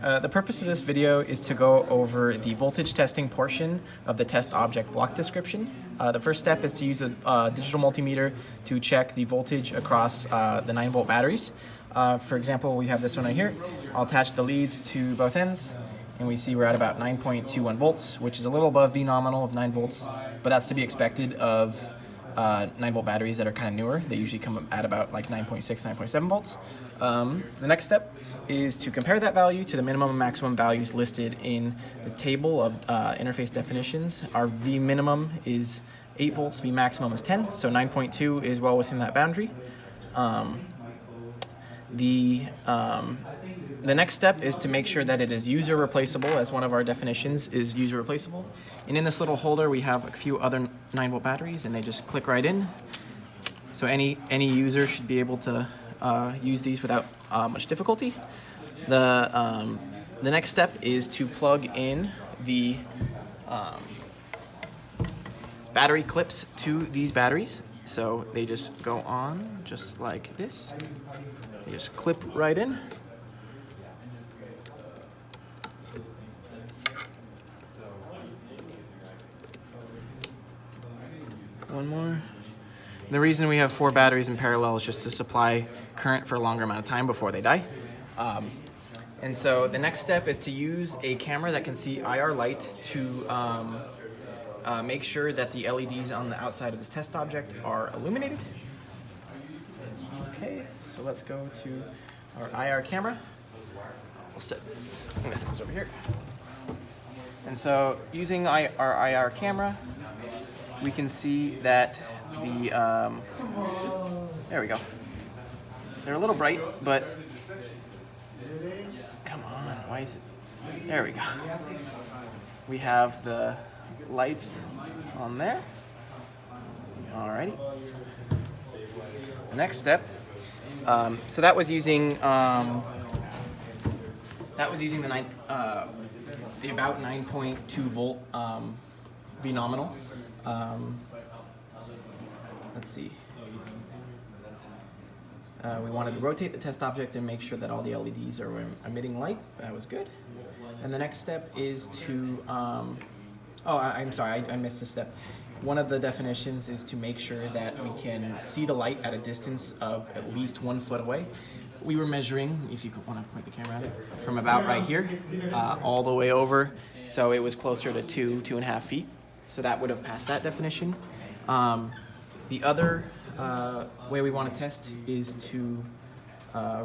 The purpose of this video is to go over the voltage testing portion of the test object block description. The first step is to use the digital multimeter to check the voltage across the 9-volt batteries. For example, we have this one right here. I'll attach the leads to both ends, and we see we're at about 9.21 volts, which is a little above V nominal of 9 volts, but that's to be expected of 9-volt batteries that are kind of newer. They usually come at about like 9.6, 9.7 volts. The next step is to compare that value to the minimum and maximum values listed in the table of interface definitions. Our V minimum is 8 volts, V maximum is 10, so 9.2 is well within that boundary. The next step is to make sure that it is user replaceable, as one of our definitions is user replaceable. And in this little holder we have a few other 9-volt batteries, and they just click right in. So any user should be able to use these without much difficulty. The next step is to plug in the battery clips to these batteries. So they just go on just like this. They just clip right in. One more. And the reason we have 4 batteries in parallel is just to supply current for a longer amount of time before they die. And so the next step is to use a camera that can see IR light to make sure that the LEDs on the outside of this test object are illuminated. Okay, so let's go to our IR camera. We'll set this, I'm gonna set this over here. And so using our IR camera, we can see that the, there we go. They're a little bright, but come on, why is it? There we go. We have the lights on there. Alrighty. The next step, so that was using the about 9.2 volt V nominal. Let's see. We wanted to rotate the test object and make sure that all the LEDs are emitting light. That was good. And the next step is to, I'm sorry, I missed a step. One of the definitions is to make sure that we can see the light at a distance of at least 1 foot away. We were measuring, if you want to point the camera at it, from about right here all the way over. So it was closer to 2.5 feet. So that would have passed that definition. The other way we want to test is to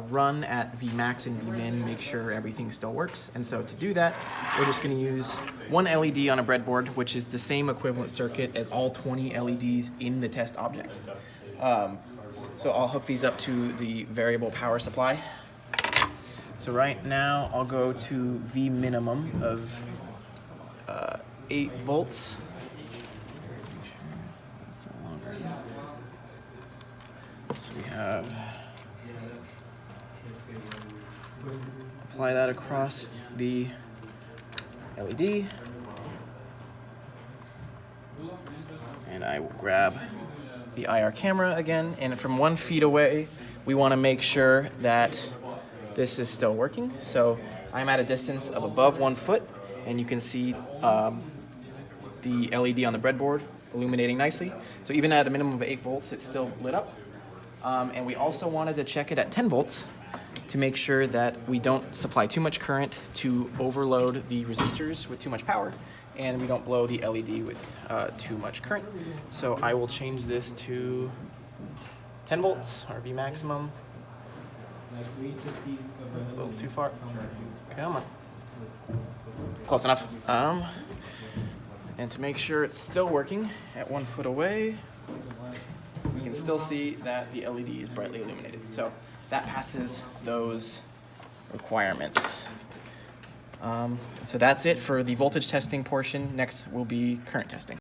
run at Vmax and Vmin, make sure everything still works. And so to do that, we're just going to use one LED on a breadboard, which is the same equivalent circuit as all 20 LEDs in the test object. So I'll hook these up to the variable power supply. So right now I'll go to V minimum of 8 volts. So we have, apply that across the LED, and I will grab the IR camera again, and from 1 foot away we want to make sure that this is still working. So I'm at a distance of above 1 foot, and you can see the LED on the breadboard illuminating nicely. So even at a minimum of 8 volts, it's still lit up. And we also wanted to check it at 10 volts to make sure that we don't supply too much current to overload the resistors with too much power, and we don't blow the LED with too much current. So I will change this to 10 volts, or V maximum. A little too far. Come on. Close enough. And to make sure it's still working at 1 foot away, we can still see that the LED is brightly illuminated. So that passes those requirements. So that's it for the voltage testing portion. Next will be current testing.